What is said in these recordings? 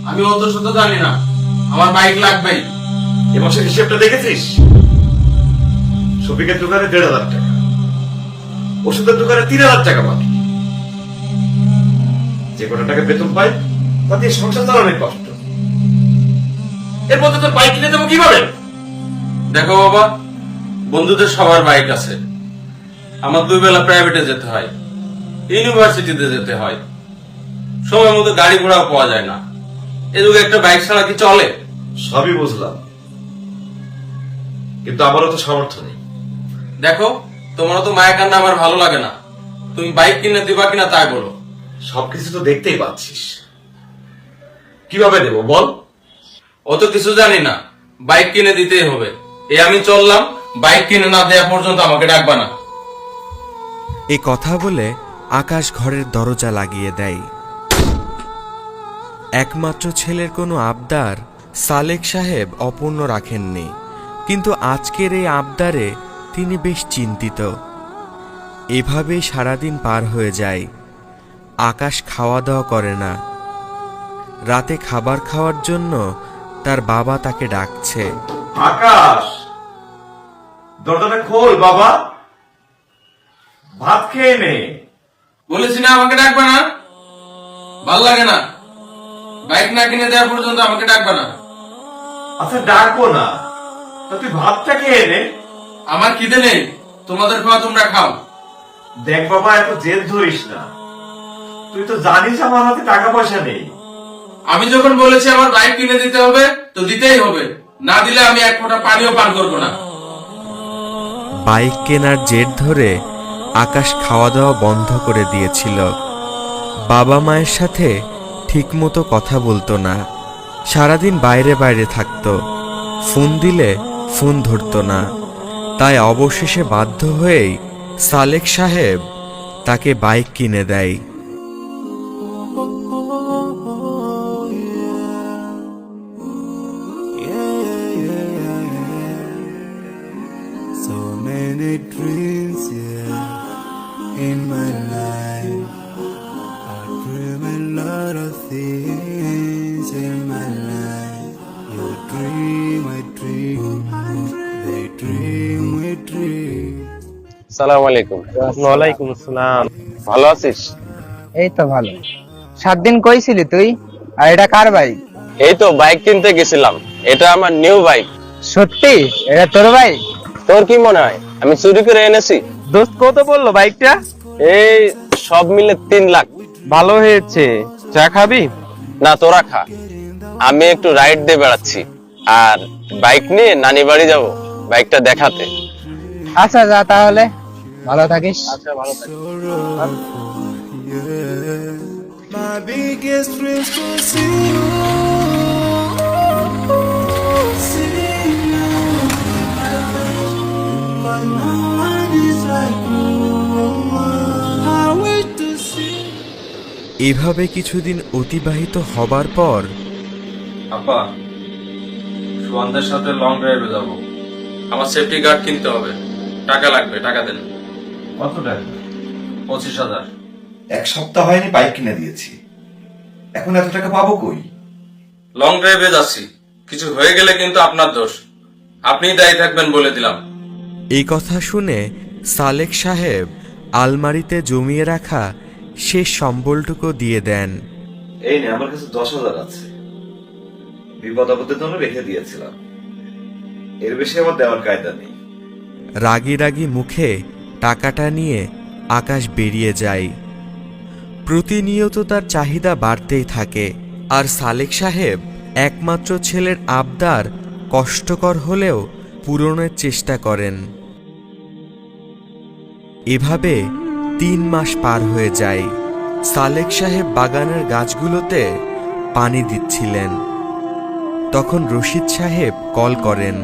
আমি অত শত জানি না, আমার বাইক লাগবেই। এ মাসের হিসেবটা দেখেছিস? শফিকের দোকানে ১,৫০০ টাকা, ওষুধের দোকানে ৩,০০০ টাকা বাকি। যে কটা টাকা বেতন পাই তা দিয়ে সংসার চালানোর কষ্ট। এর মধ্যে তোর বাইক কিনে দেবো কিভাবে? দেখো বাবা, বন্ধুদের সবার বাইক আছে, আমার 2 বেলা প্রাইভেটে যেতে হয়, ইউনিভার্সিটিতে যেতে হয়, সময় মতো গাড়ি ঘোড়াও পাওয়া যায় না। এ যুগে একটা বাইক ছাড়া কি চলে? সবই বুঝলাম, কিন্তু আমারও তো সামর্থ্য নেই। দেখো, তোমারও তো মায়া কান্না আমার ভালো লাগে না। তুমি বাইক কিনে দিবা কিনা তাই বলো। সবকিছু তো দেখতেই পাচ্ছিস, কিভাবে দেবো বল? অত কিছু জানি না, বাইক কিনে দিতেই হবে। আমি চললাম, বাইক কিনে না দেওয়া পর্যন্ত আমাকে ডাকবা না। এ কথা বলে আকাশ ঘরের দরজা লাগিয়ে দেয়। একমাত্র ছেলের কোনো আবদার সালেক সাহেব অপূর্ণ রাখেননি, কিন্তু আজকের এই আবদারে তিনি বেশ চিন্তিত। এভাবেই সারাদিন পার হয়ে যায়। আকাশ খাওয়া দাওয়া করে না। রাতে খাবার খাওয়ার জন্য তার বাবা তাকে ডাকছে। আকাশ, দরজাটা খোল বাবা, ভাত খেয়ে নে। বলেছি না আমাকে ডাকবা না, ভাল লাগে না। বাইক না কিনে দেওয়া পর্যন্ত আমাকে ডাকবা না। আচ্ছা ডাকবো না, তা তুই ভাতটা খেয়ে নে। আমার খিদে নেই, তোমাদের খাওয়া তোমরা খাও। দেখ বাবা, এত জেদ ধরিস না, তুই তো জানিস আমার হাতে টাকা পয়সা নেই। আমি যখন বলেছি আমার বাইক কিনে দিতে হবে তো দিতেই হবে, না দিলে আমি এক ফোঁটা পানিও পান করবো না। বাইক কেনার জেদ ধরে আকাশ খাওয়া দাওয়া বন্ধ করে দিয়েছিল। বাবা মায়ের সাথে ঠিকমতো কথা বলতো না, সারাদিন বাইরে বাইরে থাকতো, ফোন দিলে ফোন ধরতো না। তাই অবশেষে বাধ্য হয়েই সালেক সাহেব তাকে বাইক কিনে দেয়। So many dreams, yeah, in my life. I dream a lot of things in my life. You dream, I dream, they dream, we dream. আসসালামু আলাইকুম। ওয়ালাইকুম আসসালাম। ভালো আছিস? এই তো ভালো। 7 দিন কইছিলি তুই? আর এটা কার বাইক? এই তো বাইক কিনতে গেছিলাম, এটা আমার নিউ বাইক। সত্যি এটা তোর বাইক? তোর কি মনে হয় আমি চুরি করে এনেছি? দোস্ত কত বললো বাইকটা? এই সব মিলে 3 লাখ। ভালো হয়েছে। চা খাবি? না, তোরা খা, আমি একটু রাইড দিয়ে বেড়াচ্ছি, আর বাইক নিয়ে নানি বাড়ি যাব বাইকটা দেখাতে। আচ্ছা যা তাহলে, ভালো থাকিস। আচ্ছা, ভালো থাকিস। Yeah, my biggest dreams to see you, see you. But no one is like you. I wish to see. এভাবে কিছুদিন অতিবাহিত হবার পর আব্বা, সুয়ানদের সাথে লং ড্রাইভে যাব, আমার সেফটি গার্ড কিনতে হবে, টাকা লাগবে, টাকা দেন। কত টাকা? 25,000। 1 সপ্তাহ হয়নি বাইক কিনে দিয়েছি, এখন এত টাকা পাবো কই? লং ড্রাইভে যাচ্ছি, কিছু হয়ে গেলে কিন্তু আপনার দোষ, আপনিই দায়ী থাকবেন বলে দিলাম। এই কথা শুনে সালেক সাহেব আলমারিতে জমিয়ে রাখা শেষ সম্বলটুকু দিয়ে দেন। এই নে, আমার কাছে 10,000 আছে, বিপদ আপদের জন্য রেখে দিয়েছিলাম, এর বেশি আমার দেওয়ার কায়দা নেই। রাগী রাগী মুখে টাকাটা নিয়ে আকাশ বেরিয়ে যায়। প্রতিনিয়ত তার চাহিদা বাড়তেই থাকে, আর সালেক সাহেব একমাত্র ছেলের আবদার কষ্টকর হলেও পূরণের চেষ্টা করেন। এভাবে 3 মাস পার হয়ে যায়। সালেক সাহেব বাগানের গাছগুলোতে পানি দিচ্ছিলেন, তখন রশিদ সাহেব কল করেন।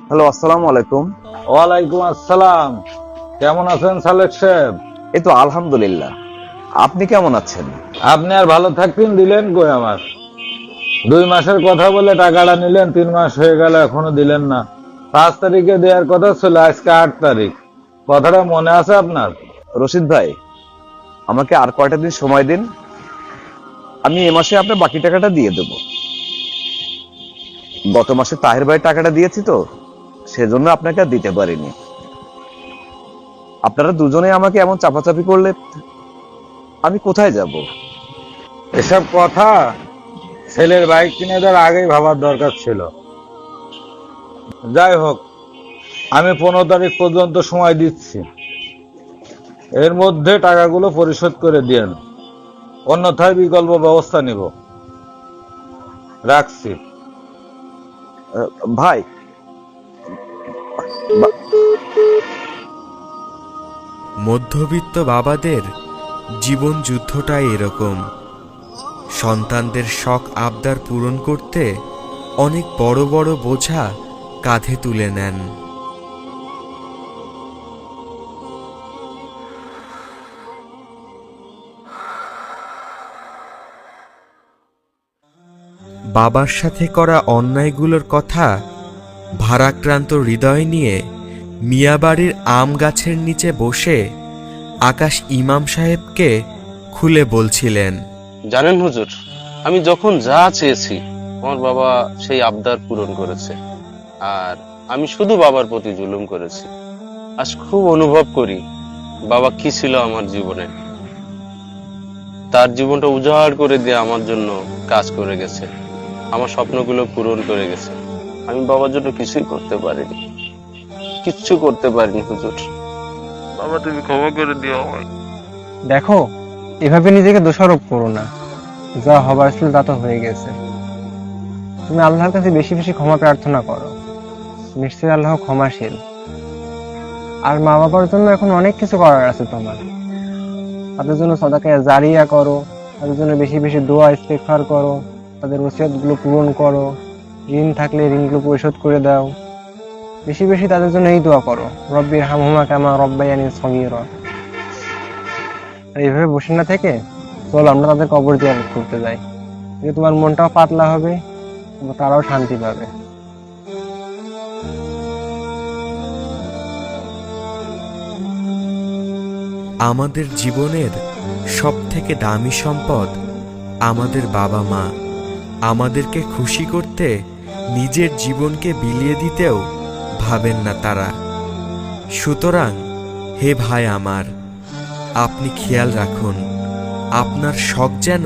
হ্যালো, আসসালামু আলাইকুম। ওয়ালাইকুম আসসালাম। কেমন আছেন সালেক সাহেব? এই তো আলহামদুলিল্লাহ, আপনি কেমন আছেন? আপনি আর ভালো থাকতেন, দিলেন কই আমার? 2 মাসের কথা বলে টাকাটা নিলেন, 3 মাস হয়ে গেল এখনো দিলেন না। 5 তারিখে দেওয়ার কথা ছিল, আজকে 8 তারিখ। কথাটা মনে আছে আপনার? রশিদ ভাই, আমাকে আর কয়টা দিন সময় দিন, আমি এ মাসে আপনার বাকি টাকাটা দিয়ে দেব। গত মাসে তাহের ভাই টাকাটা দিয়েছি তো, সেজন্য আপনাকে আর দিতে পারিনি। আপনারা দুজনে আমাকে এমন চাপাচাপি করলে আমি কোথায় যাব? এসব কথা ছেলের বাইক কিনে দেওয়ার আগেই ভাবার দরকার ছিল। যাই হোক, আমি 15 তারিখ পর্যন্ত সময় দিচ্ছি, এর মধ্যে টাকাগুলো পরিশোধ করে দিয়েন, অন্যথায় বিকল্প ব্যবস্থা নিব। রাখছি। ভাই, মধ্যবিত্ত বাবাদের জীবন যুদ্ধটাই এরকম। সন্তানদের শখ আবদার পূরণ করতে অনেক বড় বড় বোঝা কাঁধে তুলে নেন। বাবার সাথে করা অন্যায়গুলোর কথা ভারাক্রান্ত হৃদয় নিয়ে মিয়াবাড়ির আম গাছের নিচে বসে আকাশ ইমাম সাহেবকে খুলে বলছিলেন, জানেন হুজুর, আমি যখন যা চেয়েছি আমার বাবা সেই আবদার পূরণ করেছে, আর আমি শুধু বাবার প্রতি জুলুম করেছি। আজ খুব অনুভব করি বাবা কি ছিল আমার জীবনে। তার জীবনটা উজাড় করে দিয়ে আমার জন্য কাজ করে গেছে, আমার স্বপ্নগুলো পূরণ করে গেছে। আমি বাবার জন্য কিছুই করতে পারিনি, কিচ্ছু করতে পারিনি হুজুর। বাবা তুমি ক্ষমা করে দিও আমায়। দেখো, এভাবে নিজেকে দোষারোপ করো না, যা হবার ছিল তা তো হয়ে গেছে। তুমি আল্লাহর কাছে বেশি বেশি ক্ষমা প্রার্থনা করো, নিশ্চয়ই আল্লাহ ক্ষমাশীল। আর মা বাবার জন্য এখন অনেক কিছু করার আছে তোমার। তাদের জন্য সদাকা জারিয়া করো, তাদের জন্য বেশি বেশি দোয়া ইস্তেগফার করো, তাদের ওসিয়তগুলো পূরণ করো, ঋণ থাকলে ঋণগুলো পরিশোধ করে দাও। বেশি বেশি তাদের জন্য এই দোয়া করো, রব্বির হামহুমা কামা রব্বায়ানি সগীরা। আর এইভাবে বসে না থেকে চলো আমরা তাদের কবর জিয়ারত করতে যাই। এতে তোমার মনটাও পাতলা হবে, তারাও শান্তি পাবে। আমাদের জীবনের সবথেকে দামি সম্পদ আমাদের বাবা মা। আমাদেরকে খুশি করতে নিজের জীবনকে বিলিয়ে দিতেও ভাবেন না তারা। সুতরাং হে ভাই আমার, আপনি খেয়াল রাখুন আপনার শখ যেন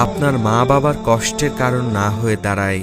আপনার মা বাবার কষ্টের কারণ না হয়ে দাঁড়ায়।